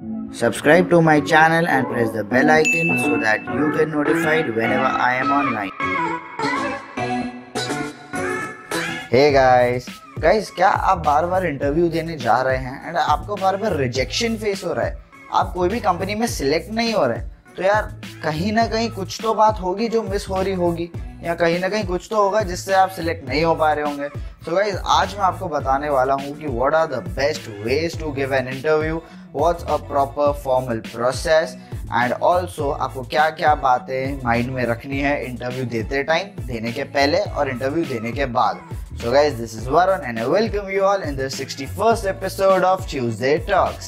Subscribe to my channel and press the bell icon so that you get notified whenever I am online. Hey guys, क्या आप बार बार interview देने जा रहे हैं and आपको बार बार rejection face हो रहा है, आप कोई भी कंपनी में सिलेक्ट नहीं हो रहे हैं, तो यार कहीं ना कहीं कुछ तो बात होगी जो मिस हो रही होगी, या कहीं ना कहीं कुछ तो होगा जिससे आप सिलेक्ट नहीं हो पा रहे होंगे। सो गाइस, आज मैं आपको बताने वाला हूँ कि what are the best ways to give an interview, what's a proper formal process and also आपको क्या क्या बातें माइंड में रखनी है इंटरव्यू देते टाइम, देने के पहले और इंटरव्यू देने के बाद। So guys, this is Varun and I welcome you all in the 61st episode of Tuesday Talks.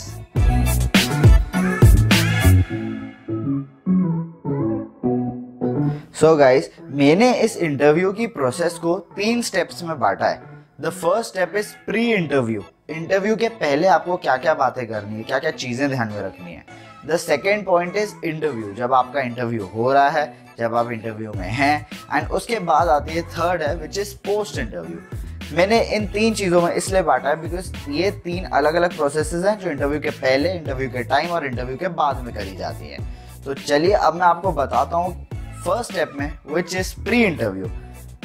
So guys, मैंने इस इंटरव्यू की प्रोसेस को 3 स्टेप्स में बांटा है। The first step is pre interview. Interview के पहले आपको क्या क्या बातें करनी है, क्या क्या चीजें ध्यान में रखनी है। The second point is interview, जब आपका इंटरव्यू हो रहा है, जब आप इंटरव्यू में हैं, एंड उसके बाद आती है थर्ड है विच इज पोस्ट इंटरव्यू। मैंने इन 3 चीज़ों में इसलिए बांटा है बिकॉज ये 3 अलग अलग प्रोसेसेस हैं जो इंटरव्यू के पहले, इंटरव्यू के टाइम और इंटरव्यू के बाद में करी जाती है। तो चलिए अब मैं आपको बताता हूँ फर्स्ट स्टेप में which is pre interview.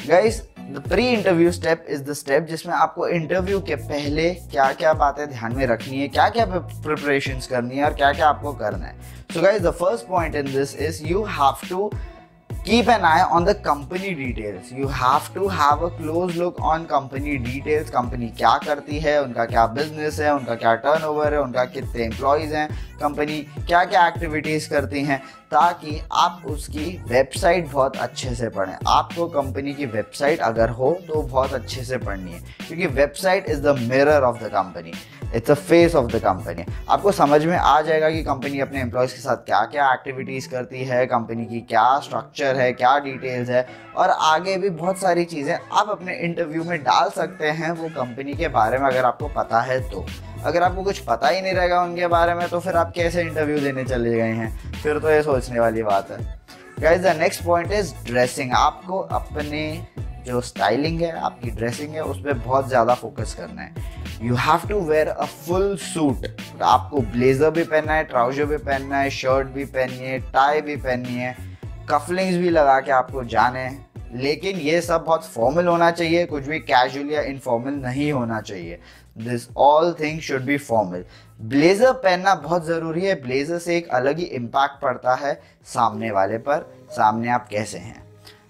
Guys, the pre interview step is the step जिसमें आपको इंटरव्यू के पहले क्या क्या बातें ध्यान में रखनी है, क्या क्या प्रिपरेशंस करनी है और क्या क्या आपको करना है। So guys, the first point in this is you have to keep an eye on the company details. You have to have a close look on company details. Company क्या करती है, उनका क्या बिजनेस है, उनका क्या टर्नओवर है, उनका कितने एम्प्लॉयज़ हैं, कंपनी क्या क्या एक्टिविटीज़ करती हैं, ताकि आप उसकी वेबसाइट बहुत अच्छे से पढ़ें। आपको कंपनी की वेबसाइट अगर हो तो बहुत अच्छे से पढ़नी है, क्योंकि website is the mirror of the company, it's a face of the company. आपको समझ में आ जाएगा कि कंपनी अपने एम्प्लॉयज़ के साथ क्या क्या एक्टिविटीज़ करती है, कंपनी की क्या स्ट्रक्चर है, क्या डिटेल्स है, और आगे भी बहुत सारी चीज़ें आप अपने इंटरव्यू में डाल सकते हैं वो कंपनी के बारे में, अगर आपको पता है तो। अगर आपको कुछ पता ही नहीं रहेगा उनके बारे में तो फिर आप कैसे इंटरव्यू देने चले गए हैं, फिर तो ये सोचने वाली बात है। Guys, the next point is dressing. आपको अपने जो स्टाइलिंग है, आपकी ड्रेसिंग है, उस पर बहुत ज़्यादा फोकस करना है। You have to wear a full suit. आपको ब्लेजर भी पहनना है, ट्राउजर भी पहनना है, शर्ट भी पहननी है, टाई भी पहननी है, कफलिंग्स भी लगा के आपको जाने हैं, लेकिन ये सब बहुत फॉर्मल होना चाहिए, कुछ भी कैजुअल या इनफॉर्मल नहीं होना चाहिए। This all thing should be formal. Blazer पहनना बहुत ज़रूरी है। ब्लेजर से एक अलग ही इम्पैक्ट पड़ता है सामने वाले पर, सामने आप कैसे हैं,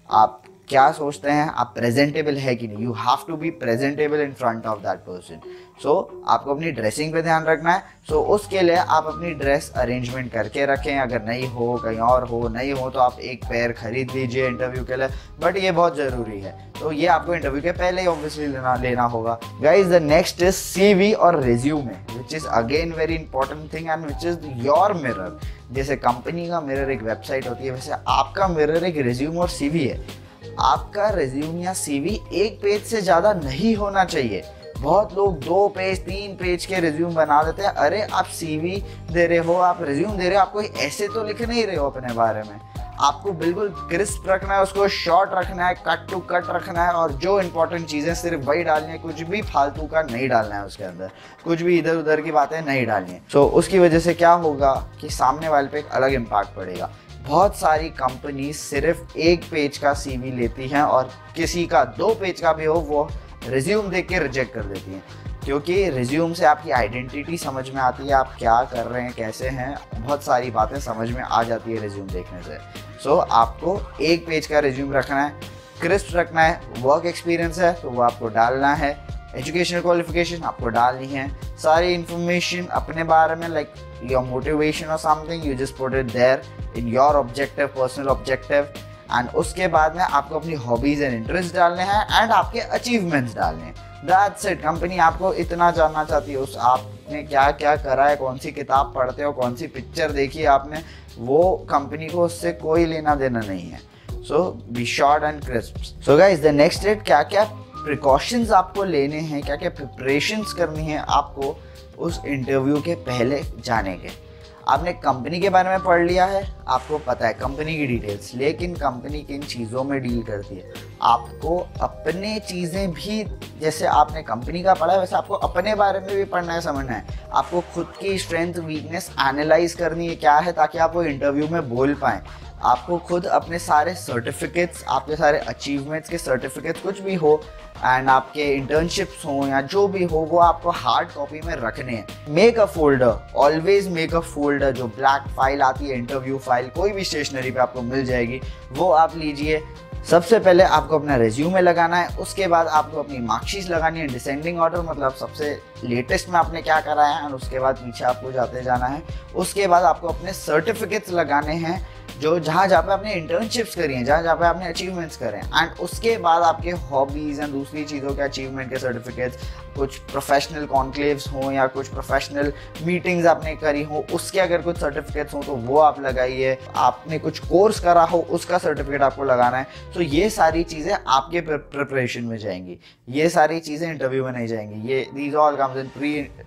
आप क्या सोचते हैं, आप प्रेजेंटेबल है कि नहीं। You have to be presentable in front of that person. So आपको अपनी ड्रेसिंग पे ध्यान रखना है। सो उसके लिए आप अपनी ड्रेस अरेंजमेंट करके रखें। अगर नहीं हो, कहीं और हो, नहीं हो तो आप एक पेयर खरीद लीजिए इंटरव्यू के लिए, बट ये बहुत ज़रूरी है। तो ये आपको इंटरव्यू के पहले ही ऑब्वियसली लेना होगा। Guys, the next is CV और resume, which is again very important thing and which is your mirror. जैसे कंपनी का मिरर एक वेबसाइट होती है, वैसे आपका मिरर एक रिज्यूम और CV है। आपका रिज्यूम या CV एक पेज से ज़्यादा नहीं होना चाहिए। बहुत लोग 2 पेज 3 पेज के रिज्यूम बना देते हैं। अरे आप CV दे रहे हो, आप रिज्यूम दे रहे हो, आप कोई ऐसे तो लिख नहीं रहे हो अपने बारे में। आपको बिल्कुल क्रिस्प रखना है, उसको शॉर्ट रखना है, कट टू कट रखना है, और जो इंपॉर्टेंट चीज़ें सिर्फ वही डालनी है, कुछ भी फालतू का नहीं डालना है उसके अंदर, कुछ भी इधर उधर की बातें नहीं डालनी है। सो उसकी वजह से क्या होगा कि सामने वाले पे एक अलग इम्पैक्ट पड़ेगा। बहुत सारी कंपनी सिर्फ 1 पेज का CV लेती हैं और किसी का 2 पेज का भी हो वो रिज्यूम देख के रिजेक्ट कर देती हैं, क्योंकि रिज्यूम से आपकी आइडेंटिटी समझ में आती है, आप क्या कर रहे हैं, कैसे हैं, बहुत सारी बातें समझ में आ जाती है रिज्यूम देखने से। सो आपको 1 पेज का रिज्यूम रखना है, क्रिस्प रखना है। वर्क एक्सपीरियंस है तो वो आपको डालना है, एजुकेशनल क्वालिफिकेशन आपको डालनी है, सारी इंफॉर्मेशन अपने बारे में, लाइक योर मोटिवेशन और something, you just put it there in your objective, personal objective. And उसके बाद में आपको अपनी हॉबीज एंड इंटरेस्ट डालने हैं एंड आपके अचीवमेंट्स डालने हैं। That's it. कंपनी आपको इतना जानना चाहती है, उस आपने क्या क्या करा है, कौन सी किताब पढ़ते हो, कौन सी पिक्चर देखी है आपने, वो कंपनी को उससे कोई लेना देना नहीं है। So be short and crisp. So guys, the next it, क्या क्या प्रिकॉशंस आपको लेने हैं, क्या क्या प्रिपरेशंस करनी है आपको उस इंटरव्यू के पहले जाने के। आपने कंपनी के बारे में पढ़ लिया है, आपको पता है कंपनी की डिटेल्स, लेकिन कंपनी किन चीज़ों में डील करती है आपको अपने चीज़ें भी, जैसे आपने कंपनी का पढ़ा है वैसे आपको अपने बारे में भी पढ़ना है, समझना है। आपको खुद की स्ट्रेंथ वीकनेस एनालाइज करनी है क्या है, ताकि आप वो इंटरव्यू में बोल पाएँ। आपको खुद अपने सारे सर्टिफिकेट्स, आपके सारे अचीवमेंट्स के सर्टिफिकेट्स कुछ भी हो एंड आपके इंटर्नशिप्स हो या जो भी हो, वो आपको हार्ड कॉपी में रखने हैं। Make a folder, always make a folder. जो ब्लैक फाइल आती है, इंटरव्यू फाइल, कोई भी स्टेशनरी पे आपको मिल जाएगी, वो आप लीजिए। सबसे पहले आपको अपना रेज्यूमे लगाना है, उसके बाद आपको अपनी मार्कशीट लगानी है डिसेंडिंग ऑर्डर, मतलब सबसे लेटेस्ट में आपने क्या करा है, और उसके बाद पीछे आपको जाते जाना है। उसके बाद आपको अपने सर्टिफिकेट्स लगाने हैं, जो जहाँ पे आपने इंटर्नशिप्स करी हैं, जहाँ पे आपने अचीवमेंट्स करे हैं। एंड उसके बाद आपके हॉबीज़ एंड दूसरी चीज़ों के अचीवमेंट के सर्टिफिकेट्स, कुछ प्रोफेशनल कॉन्क्लेव्स हों या कुछ प्रोफेशनल मीटिंग्स आपने करी हो, उसके अगर कुछ सर्टिफिकेट्स हों तो वो आप लगाइए। आपने कुछ कोर्स करा हो उसका सर्टिफिकेट आपको लगाना है। तो ये सारी चीज़ें आपके प्रिपरेशन में जाएंगी, ये सारी चीज़ें इंटरव्यू में नहीं जाएंगी। ये these all comes in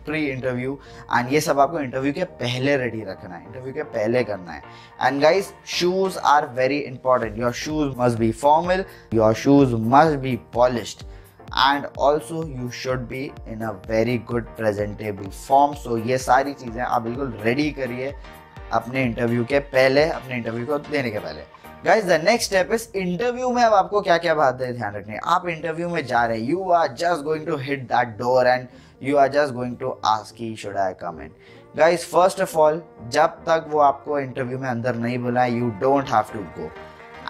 pre interview and ये सब आपको इंटरव्यू के पहले रेडी रखना है, इंटरव्यू के पहले करना है। And guys, shoes are very important. Your shoes must be formal, your shoes must be polished, and also you should be in a very good presentable form. So ये सारी चीज़ें आप बिल्कुल रेडी करिए अपने इंटरव्यू के पहले, अपने इंटरव्यू को देने के पहले। Guys, the next step is interview में अब आपको क्या क्या बातें ध्यान रखनी है। आप इंटरव्यू में जा रहे हैं, you are just going to hit that door and you are just going to ask he should I come in. Guys, first of all, जब तक वो आपको इंटरव्यू में अंदर नहीं बुलाए, you don't have to go.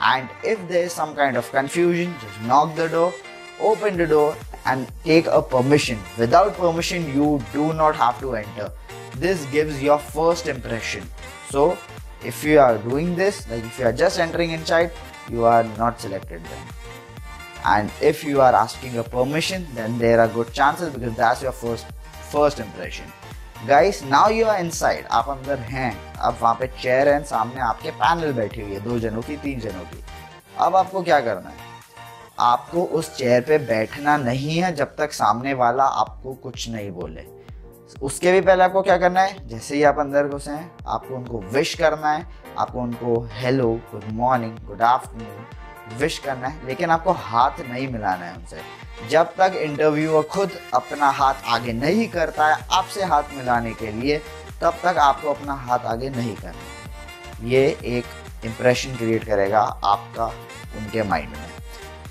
And if there is some kind of confusion, just knock the door, open the door and take a permission. Without permission, you do not have to enter. This gives your first impression. So if you are doing this, like if you are just entering inside, you are not selected then. And if you are asking a permission, then there are good chances, because that's your first impression. Guys, now you are inside. आप अंदर हैं, अब वहाँ पे chair है, सामने आपके panel बैठी हुई है, 2 जनों की, 3 जनों की। अब आपको क्या करना है, आपको उस चेयर पे बैठना नहीं है जब तक सामने वाला आपको कुछ नहीं बोले। उसके भी पहले आपको क्या करना है, जैसे ही आप अंदर घुसे हैं, आपको उनको विश करना है, आपको उनको hello, good morning, good afternoon wish करना है, लेकिन आपको हाथ नहीं मिलाना है उनसे। जब तक इंटरव्यूअर खुद अपना हाथ आगे नहीं करता है आपसे हाथ मिलाने के लिए, तब तक आपको अपना हाथ आगे नहीं करना। ये एक इम्प्रेशन क्रिएट करेगा आपका उनके माइंड में।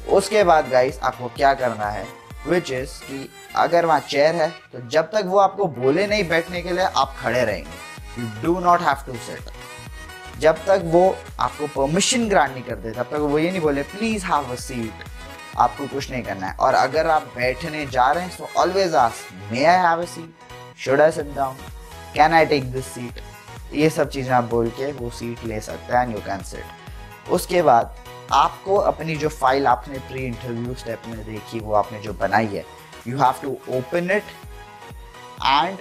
उसके बाद गाइस, आपको क्या करना है, विच इज कि अगर वहाँ चेयर है तो जब तक वो आपको बोले नहीं बैठने के लिए, आप खड़े रहेंगे। You do not have to sit. जब तक वो आपको परमिशन ग्रांट नहीं करते, तब तक वो ये नहीं बोले प्लीज हैव अ सीट, आपको कुछ नहीं करना है। और अगर आप बैठने जा रहे हैं, so always ask, may I have a seat, should I sit down, can I take this seat. ये सब चीज़ें आप बोल के वो सीट ले सकते हैं एंड यू कैन सिट। उसके बाद आपको अपनी जो फाइल आपने प्री इंटरव्यू स्टेप में देखी, वो आपने जो बनाई है, you have to open it and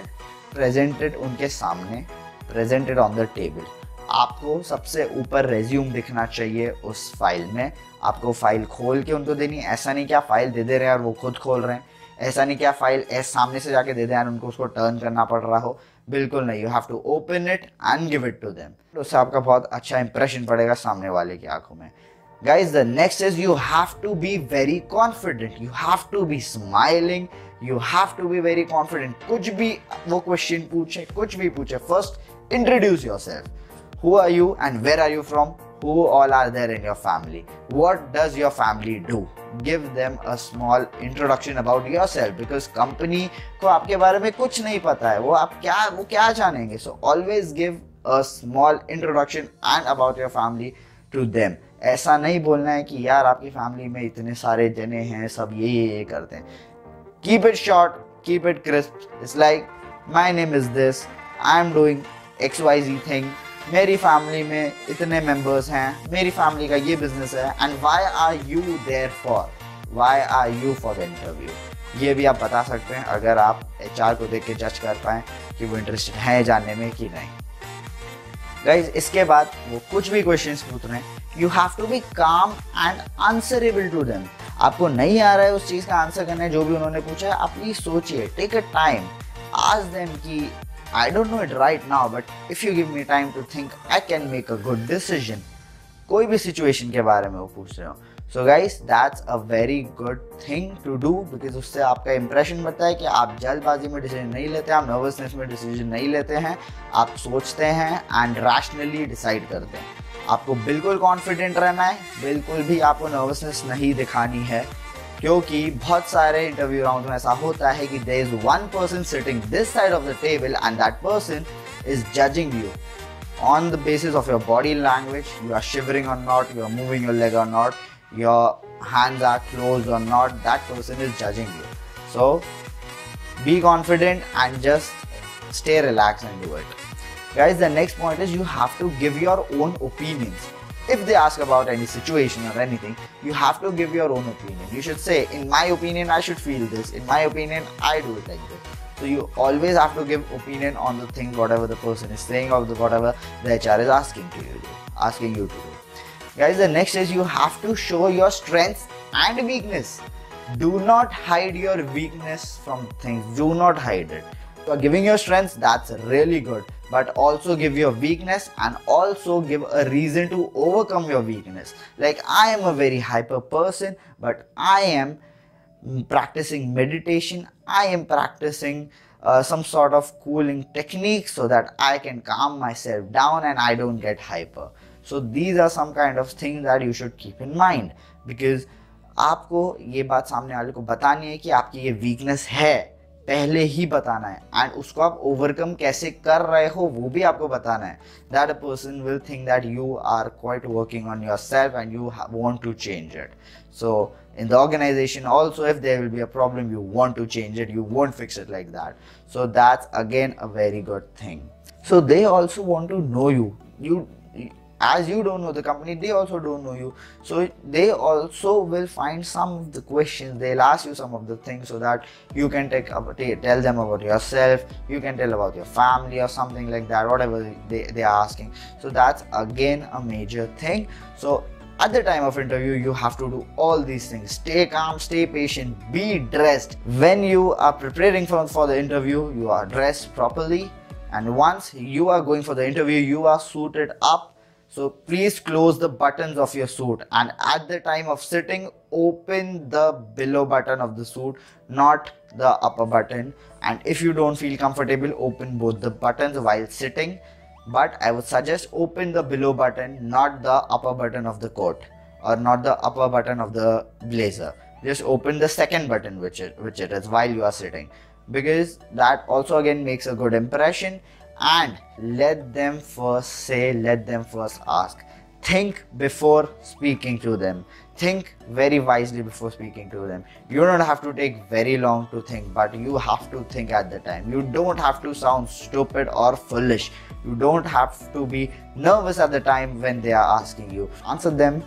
present it उनके सामने, present it on the table. आपको सबसे ऊपर रेज्यूम दिखना चाहिए उस फाइल में। आपको फाइल खोल के उनको देनी है। ऐसा नहीं कि आप फाइल दे रहे हैं और वो खुद खोल रहे हैं, ऐसा नहीं कि आप फाइल सामने से जाके दे दें और उनको उसको टर्न करना पड़ रहा हो, बिल्कुल नहीं। You have to open it and give it to them. उससे आपका बहुत अच्छा इंप्रेशन पड़ेगा सामने वाले की आंखों में। Guys, the next is you have to be very confident. You have to be smiling. You have to be very confident. कुछ भी वो क्वेश्चन पूछे, कुछ भी पूछे, first introduce yourself. Who are you and where are you from? Who all are there in your family? What does your family do? Give them a small introduction about yourself, because company को आपके बारे में कुछ नहीं पता है, वो क्या जानेंगे। So always give a small introduction and about your family to them. ऐसा नहीं बोलना है कि यार आपकी फैमिली में इतने सारे जने हैं, सब ये करते हैं। Keep it short, keep it crisp. It's like my name is this, I am doing XYZ thing, मेरी फैमिली में इतने मेंबर्स हैं, मेरी फैमिली का ये बिजनेस है, and why are you there for, why are you for the interview. ये भी आप बता सकते हैं अगर आप HR को देख के जज कर पाएँ कि वो इंटरेस्टेड हैं जानने में कि नहीं। गाइज, इसके बाद वो कुछ भी क्वेश्चंस पूछ रहे हैं, यू हैव टू बी काम एंड आंसरेबल टू देम। आपको नहीं आ रहा है उस चीज़ का आंसर करने, जो भी उन्होंने पूछा है, आप प्लीज सोचिए, take a time, ask them कि I don't know it right now, but if you give me time to think, I can make a good decision. कोई भी सिचुएशन के बारे में वो पूछ रहे हो, so guys that's a very good thing to do, because उससे आपका इंप्रेशन बनता है कि आप जल्दबाजी में डिसीजन नहीं लेते, आप नर्वसनेस में डिसीजन नहीं लेते हैं, आप सोचते हैं एंड रैशनली डिसाइड करते हैं। आपको बिल्कुल कॉन्फिडेंट रहना है, बिल्कुल भी आपको नर्वसनेस नहीं दिखानी है, क्योंकि बहुत सारे इंटरव्यू राउंड में ऐसा होता है कि there is one person sitting this side of the table and that person is judging you on the basis of your body language. You are shivering or not, you are moving your leg or not, your hands are closed or not, that person is judging you. So be confident and just stay relaxed and do it. Guys, the next point is you have to give your own opinions. If they ask about any situation or anything, you have to give your own opinion. You should say, in my opinion, I should feel this. In my opinion, I do it like this. So you always have to give opinion on the thing, whatever the person is saying or whatever the HR is asking you to do. Guys, the next is you have to show your strengths and weakness. Do not hide your weakness from things. Do not hide it. You are giving your strengths, that's really good, but also give your weakness and also give a reason to overcome your weakness. Like, I am a very hyper person, but I am practicing meditation, I am practicing some sort of cooling techniques so that I can calm myself down and I don't get hyper. So these are some kind of things that you should keep in mind, because आपको ये बात सामने वाले को बतानी है कि आपकी ये वीकनेस है, पहले ही बताना है, एंड उसको आप ओवरकम कैसे कर रहे हो वो भी आपको बताना है. That a person will think that you are quite working on yourself and you want to change it. So in the organization also, if there will be a problem, you want to change it, you won't fix it like that. So that's again a very good thing. So they also want to know you as you don't know the company, they also don't know you, so they also will find some of the questions, they'll ask you some of the things so that you can tell them about yourself, you can tell about your family or something like that, whatever they are asking. So that's again a major thing. So at the time of interview, you have to do all these things. Stay calm, stay patient, be dressed. When you are preparing for the interview, you are dressed properly. And once you are going for the interview, you are suited up. So please close the buttons of your suit. And at the time of sitting, open the below button of the suit, not the upper button. And if you don't feel comfortable, open both the buttons while sitting. But I would suggest open the below button, not the upper button of the coat or not the upper button of the blazer. Just open the second button which it is while you are sitting, because that also again makes a good impression. And let them first say, let them first ask. Think before speaking to them. Think very wisely before speaking to them. You don't have to take very long to think, but you have to think at the time. You don't have to sound stupid or foolish. You don't have to be nervous at the time when they are asking you. Answer them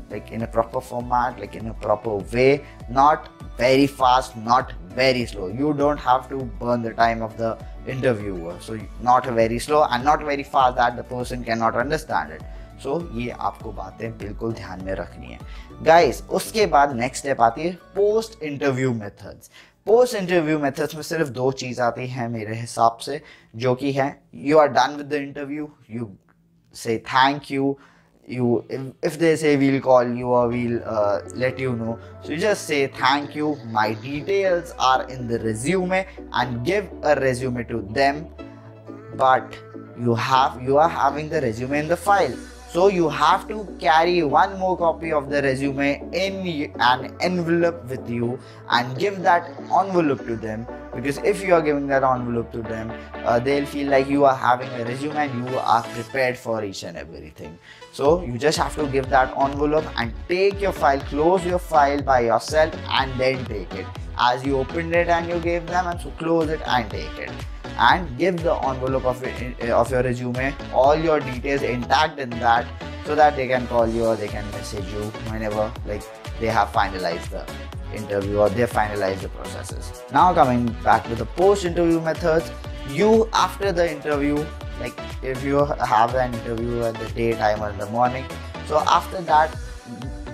like in a proper format, like in a proper way, not very fast, not very slow. You don't have to burn the time of the interviewer. So not very slow and not very fast that the person cannot understand it. सो ये आपको बातें बिल्कुल ध्यान में रखनी है. Guys, उसके बाद नेक्स्ट स्टेप आती है post interview methods. Post interview methods में सिर्फ 2 चीज़ आती हैं मेरे हिसाब से, जो कि है you are done with the interview, you say thank you, if they say we'll call you or we'll let you know, so you just say thank you, my details are in the resume, and give a resume to them. But you are having the resume in the file, so you have to carry one more copy of the resume in an envelope with you and give that envelope to them, because if you are giving that envelope to them, they'll feel like you are having a resume and you are prepared for each and everything. So you just have to give that envelope and take your file, close your file by yourself and then take it. As you opened it and you gave them, and so close it and take it. And give the envelope of your resume, all your details intact in that, so that they can call you or they can message you whenever like they have finalized the interview or they finalize the processes. Now coming back to the post-interview methods, you after the interview, like if you have an interview at the daytime or in the morning, so after that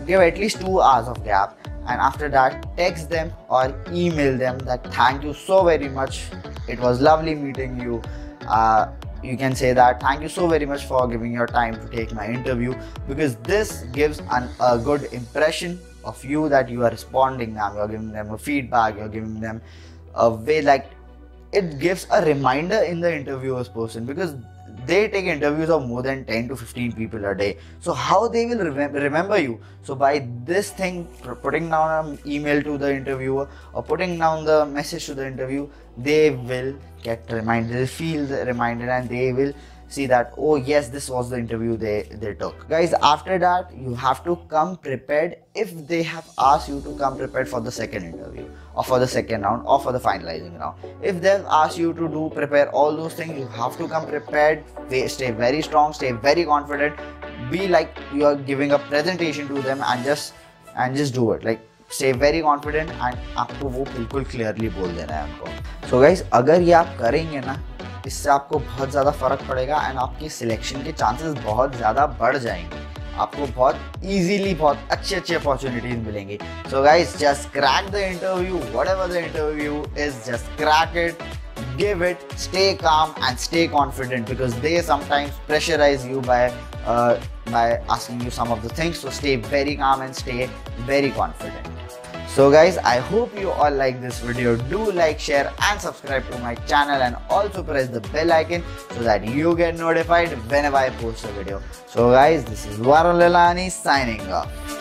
give at least 2 hours of gap, and after that text them or email them that thank you so very much, it was lovely meeting you, you can say that thank you so very much for giving your time to take my interview, because this gives a good impression of you, that you are responding them, you're giving them a feedback, you're giving them a way, like it gives a reminder in the interviewer's person, because they take interviews of more than 10 to 15 people a day. So how they will remember you? So by this thing, putting down an email to the interviewer or putting down the message to the interview, they will get reminded, they'll feel reminded, and they will see that, oh yes, this was the interview they took. Guys, after that, you have to come prepared if they have asked you to come prepared for the second interview, or for the second round, or for the finalizing round. If they've asked you to prepare all those things, you have to come prepared. Stay very strong, stay very confident, be like you are giving a presentation to them, and just do it. Like stay very confident, and आपको वो बिल्कुल clearly बोल देना है उनको. So guys, अगर ये आप करेंगे ना, इससे आपको बहुत ज़्यादा फ़र्क पड़ेगा, एंड आपकी सिलेक्शन के चांसेस बहुत ज़्यादा बढ़ जाएंगे. आपको बहुत इजीली बहुत अच्छे अपॉर्चुनिटीज मिलेंगी. So guys, just crack the interview, whatever the interview is, just crack it, give it, stay calm and stay confident, because they sometimes pressurize you by asking you some of the things. So stay very calm and stay very confident. So guys, I hope you all like this video. Do like, share and subscribe to my channel, and also press the bell icon so that you get notified whenever I post a video. So guys, this is Varun Lelani signing off.